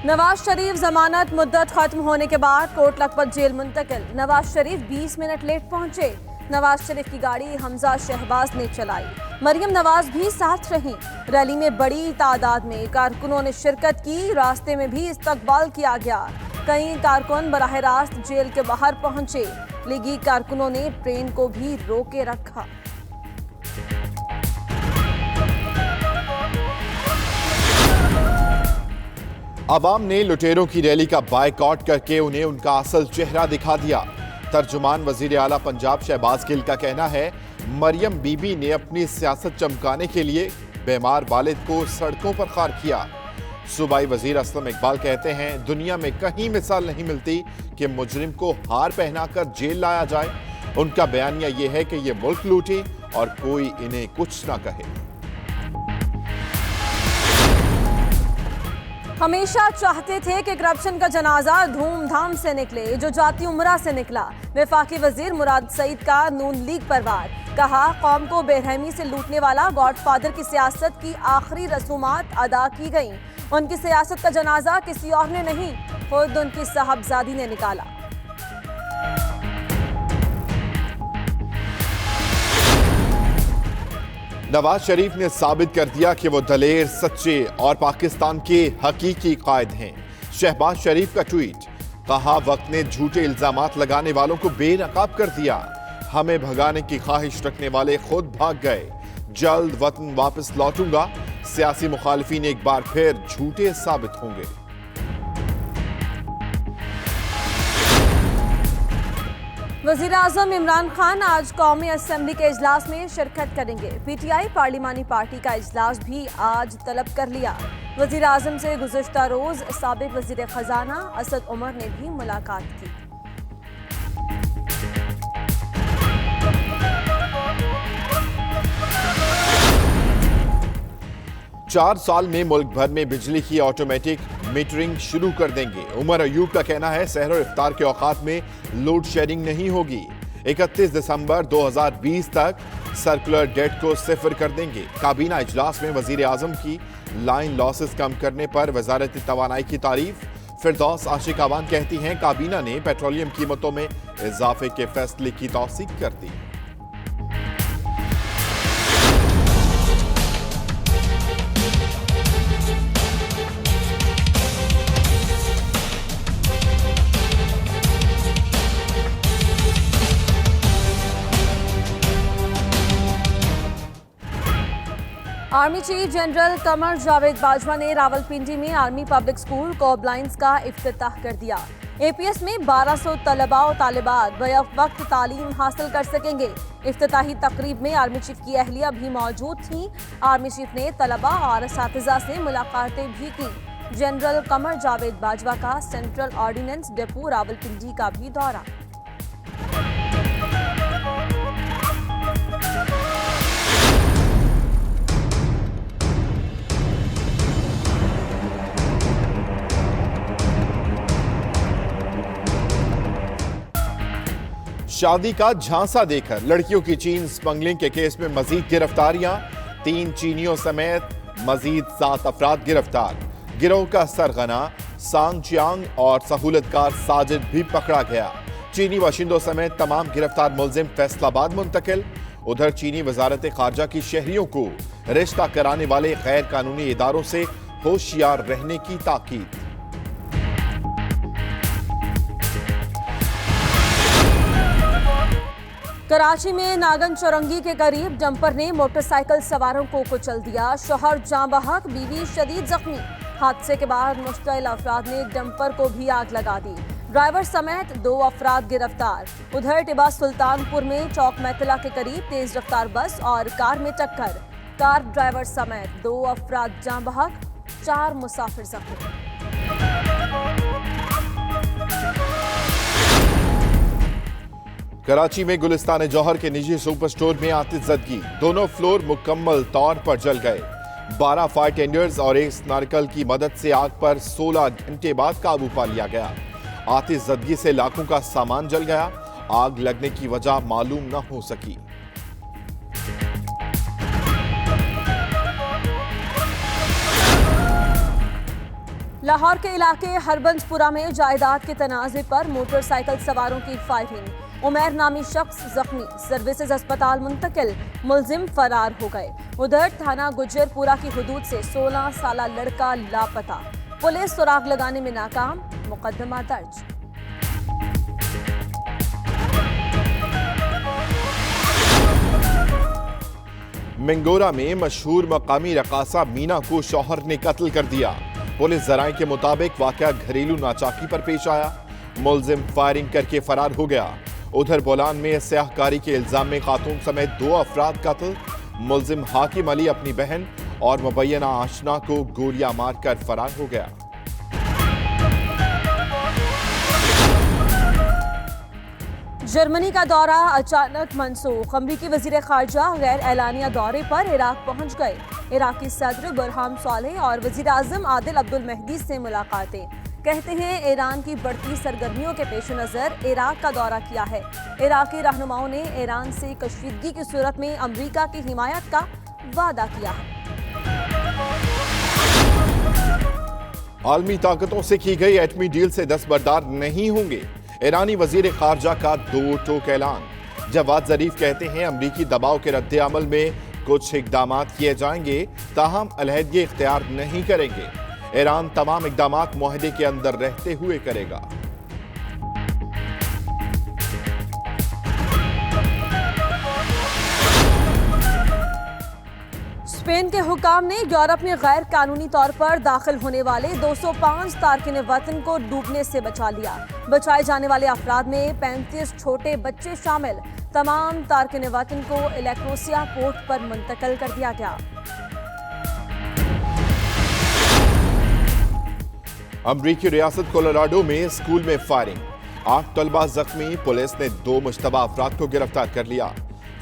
नवाज शरीफ जमानत मुद्दत खत्म होने के बाद कोट लखपत जेल मुंतकिल। नवाज शरीफ 20 मिनट लेट पहुंचे। नवाज शरीफ की गाड़ी हमजा शहबाज ने चलाई। मरियम नवाज भी साथ रहीं। रैली में बड़ी तादाद में कारकुनों ने शिरकत की। रास्ते में भी इस्तकबाल किया गया। कई कारकुन बराह रास्त जेल के बाहर पहुंचे। लीगी कारकुनों ने ट्रेन को भी रोके रखा। अवाम ने लुटेरों की रैली का बायकॉट करके उन्हें उनका असल चेहरा दिखा दिया। तर्जुमान वजीर आला पंजाब शहबाज गिल का कहना है, मरियम बीबी ने अपनी सियासत चमकाने के लिए बीमार वालिद को सड़कों पर खार किया। सूबाई वजीर असलम इकबाल कहते हैं, दुनिया में कहीं मिसाल नहीं मिलती कि मुजरिम को हार पहनाकर जेल लाया जाए। उनका बयानिया यह है कि ये मुल्क लूटे और कोई इन्हें कुछ ना कहे। हमेशा चाहते थे कि करप्शन का जनाजा धूमधाम से निकले, जो जाती उम्रा से निकला। वफाकी वजीर मुराद सईद का नून लीग पर वार। कहा, कौम को बेरहमी से लूटने वाला गॉडफादर की सियासत की आखिरी रसूमात अदा की गई। उनकी सियासत का जनाजा किसी और ने नहीं, खुद उनकी साहबजादी ने निकाला। नवाज शरीफ ने साबित कर दिया कि वो दलेर, सच्चे और पाकिस्तान के हकीकी कायद हैं। शहबाज शरीफ का ट्वीट। कहा, वक्त ने झूठे इल्जामात लगाने वालों को बेनकाब कर दिया। हमें भगाने की ख्वाहिश रखने वाले खुद भाग गए। जल्द वतन वापस लौटूंगा। सियासी मुखालिफिन एक बार फिर झूठे साबित होंगे। वज़ीर आज़म इमरान खान आज कौमी असम्बली के इजलास में शिरकत करेंगे। पीटीआई पार्लिमानी पार्टी का इजलास भी आज तलब कर लिया। वज़ीर आज़म से गुज़िश्ता रोज साबिक वज़ीर खजाना असद उमर ने भी मुलाकात की। चार साल में मुल्क भर में बिजली की ऑटोमेटिक मीटरिंग शुरू कर देंगे। उमर अयूब का कहना है, सहर और इफ्तार के औकात में लोड शेडिंग नहीं होगी। 31 दिसंबर 2020 तक सर्कुलर डेट को सिफर कर देंगे। काबीना इजलास में वजीर आजम की लाइन लॉसेस कम करने पर वजारत तवानाई की तारीफ। फिरदौस आशिक आवान कहती हैं, काबीना ने पेट्रोलियम कीमतों में इजाफे के फैसले की तौसीक कर दी। Army chief general Qamar Javed Bajwa ने रावलपिंडी में आर्मी पब्लिक स्कूल कोबलाइंस का इफ्तिताह कर दिया। एपीएस में 1200 तलबा और तालिबात बैवक्त तालीम हासिल कर सकेंगे। इफ्तिताही तकरीब में आर्मी चीफ की अहलिया भी मौजूद थीं। आर्मी चीफ ने तलबा और असातिज़ा से मुलाकातें भी की। जनरल कमर जावेद बाजवा का सेंट्रल ऑर्डिनेंस डिपो रावलपिंडी का भी दौरा। शादी का झांसा देकर लड़कियों की चीन स्मगलिंग के केस में मजीद गिरफ्तारियां। 3 चीनियों समेत मजीद 7 अफराद गिरफ्तार। गिरोह का सरगना सांग चियांग और सहूलतकार साजिद भी पकड़ा गया। चीनी बाशिंदों समेत तमाम गिरफ्तार मुलजिम फैसलाबाद मुंतकिल। उधर चीनी वजारत खारजा की शहरियों को रिश्ता कराने वाले गैर कानूनी इदारों से होशियार रहने की ताकीद। कराची में नागन चौरंगी के करीब डंपर ने मोटरसाइकिल सवारों को कुचल दिया। शौहर जाँ बहक, बीवी शदीद जख्मी। हादसे के बाद मुश्तइल अफराद ने डंपर को भी आग लगा दी। ड्राइवर समेत 2 अफराद गिरफ्तार। उधर टिबा सुल्तानपुर में चौक मैतला के करीब तेज रफ्तार बस और कार में टक्कर। कार ड्राइवर समेत 2 अफराद जाँ बहक, 4 मुसाफिर जख्मी। कराची में गुलिस्तान जौहर के निजी सुपर स्टोर में आतिशज़दगी। दोनों फ्लोर मुकम्मल तौर पर जल गए। 12 फायर टेंडर्स और एक स्नार्कल की मदद से आग पर 16 घंटे बाद काबू पा लिया गया। आतिशज़दगी से लाखों का सामान जल गया। आग लगने की वजह मालूम न हो सकी। लाहौर के इलाके हरबंसपुरा में जायदाद के तनाज़े पर मोटरसाइकिल सवारों की फायरिंग। उमैर नामी शख्स जख्मी, सर्विसेज अस्पताल मुंतकिल, मुलजिम फरार हो गए। उधर थाना गुज्जरपुरा की हुदूद से 16 साला लड़का लापता, पुलिस सुराग लगाने में नाकाम, मुकदमा दर्ज। मिंगोरा में मशहूर मकामी रकासा मीना को शौहर ने कत्ल कर दिया। पुलिस जराए के मुताबिक वाकया घरेलू नाचाकी पर पेश आया। मुलजिम फायरिंग करके फरार हो गया। उधर बोलान में स्याहकारी के इल्जाम में खातून समेत 2 अफराद कत्ल। मुलजिम हाकिम अली अपनी बहन और मुबैना आशना को गोलियां मारकर फरार हो गया। जर्मनी का दौरा अचानक मनसूख। अमरीकी वजीर खारजा गैर एलानिया दौरे पर इराक पहुंच गए। इराकी सदर बुरहान सालेह और वजीर आजम आदिल अब्दुल मेहदी से मुलाकातें। कहते हैं ईरान की बढ़ती सरगर्मियों के पेश नज़र इराक का दौरा किया है। इराकी रहनुमाओं ने ईरान से कशीदगी की सूरत में अमरीका की हिमायत का वादा किया है। आलमी ताकतों से की गई एटमी डील से दस्तबरदार नहीं होंगे। ईरानी वजीर खारजा का 2 टोक ऐलान। जवाद जरीफ कहते हैं अमरीकी दबाव के रद्द अमल में कुछ इकदाम किए जाएंगे, ताहम अलहदगी इख्तियार नहीं करेंगे। ईरान तमाम इकदाम मुआहदे के अंदर रहते हुए करेगा। स्पेन के हुकाम ने यूरोप में गैर कानूनी तौर पर दाखिल होने वाले 205 तारकिन वतन को डूबने से बचा लिया। बचाए जाने वाले अफराद में 35 छोटे बच्चे शामिल। तमाम तारकिन वतन को इलेक्ट्रोसिया पोर्ट पर मुंतकिल कर दिया गया। अमरीकी रियासत कोलोराडो में स्कूल में फायरिंग, 8 तलबा जख्मी। पुलिस ने 2 मुश्तबा अफराद को गिरफ्तार कर लिया।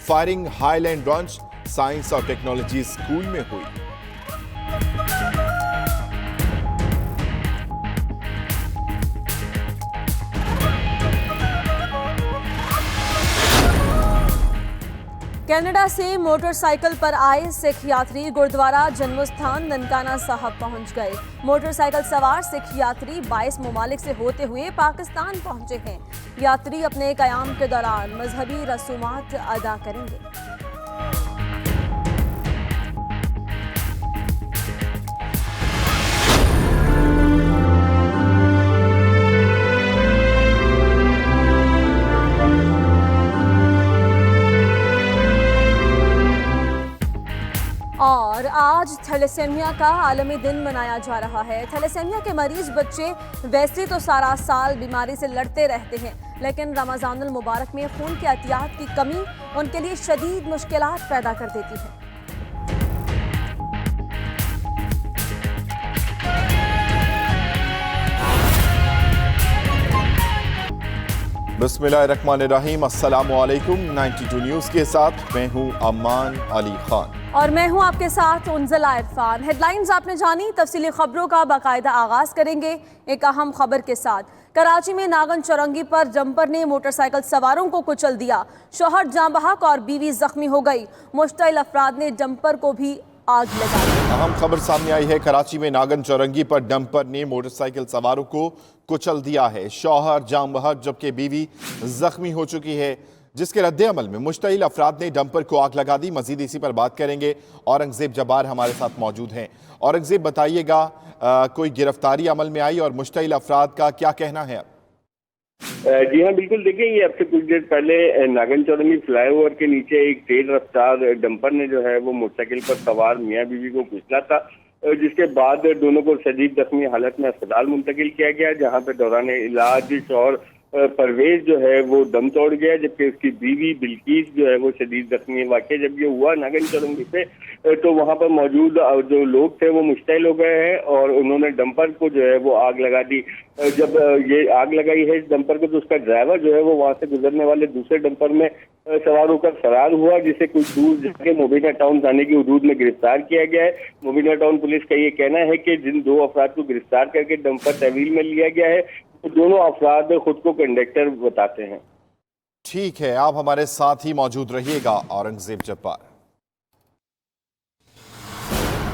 फायरिंग हाईलैंड ब्रांच साइंस और टेक्नोलॉजी स्कूल में हुई। कनाडा से मोटरसाइकिल पर आए सिख यात्री गुरुद्वारा जन्मस्थान ननकाना साहब पहुंच गए। मोटरसाइकिल सवार सिख यात्री 22 ममालिक से होते हुए पाकिस्तान पहुंचे हैं। यात्री अपने कयाम के दौरान मजहबी रसूमात अदा करेंगे। और आज थैलेसेमिया का आलमी दिन मनाया जा रहा है। थैलेसेमिया के मरीज बच्चे वैसे तो सारा साल बीमारी से लड़ते रहते हैं, लेकिन रमज़ानुल मुबारक में खून की एहतियात की कमी उनके लिए शदीद मुश्किलात पैदा कर देती है। बिस्मिल्लाहिर्रहमानिर्रहीम, अस्सलामुअलैकुम। 92 न्यूज़ के साथ मैं हूं अम्मान अली खान और मैं हूं आपके साथ उन्जला इरफान। हेडलाइंस आपने जानी, तफसीली खबरों का बाकायदा आगाज करेंगे एक अहम खबर के साथ। कराची में नागन चौरंगी पर जंपर ने मोटरसाइकिल सवारों को कुचल दिया। शौहर जाँ बहक और बीवी जख्मी हो गई। मुश्तइल अफराद ने जंपर को भी आग लगा दी। अहम खबर सामने आई है। कराची में नागन चौरंगी पर डंपर ने मोटरसाइकिल सवारों को कुचल दिया है। शौहर जाँ बहक जबकि बीवी जख्मी हो चुकी है, जिसके रद्द अमल में मुश्तइल अफराद ने डंपर को आग लगा दी। मजीद इसी पर बात करेंगे। औरंगजेब जब्बार हमारे साथ मौजूद हैं। औरंगजेब, बताइएगा, कोई गिरफ्तारी अमल में आई और मुश्तइल अफराद का क्या कहना है? जी हाँ, बिल्कुल। देखिए, ये अब से कुछ देर पहले नागन चौरंगी फ्लाईओवर के नीचे एक तेज रफ्तार डंपर ने जो है वो मोटरसाइकिल पर सवार मियाँ बीवी को कुचला था, जिसके बाद दोनों को शदीद जख्मी हालत में अस्पताल मुंतकिल किया गया, जहाँ पे दौरान इलाज शौहर परवेज जो है वो दम तोड़ गया, जबकि उसकी बीवी बिल्किस जो है वो शदीद जख्मी। वाकई जब ये हुआ नागन चौरंगी पे, तो वहाँ पर मौजूद जो लोग थे वो मुश्तइल हो गए हैं और उन्होंने डंपर को जो है वो आग लगा दी। जब ये आग लगाई है इस डंपर को, तो उसका ड्राइवर जो है वो वहाँ से गुजरने वाले दूसरे डंपर में सवार होकर फरार हुआ, जिसे कुछ दूर जाके मोबिना टाउन थाने की हदूद में गिरफ्तार किया गया है। मोबिना टाउन पुलिस का ये कहना है कि जिन 2 अफराद को गिरफ्तार करके डंपर तहवील में लिया गया है, तो दोनों अफराद खुद को कंडक्टर बताते हैं। ठीक है, आप हमारे साथ ही मौजूद रहिएगा। औरंगजेब जब्बार।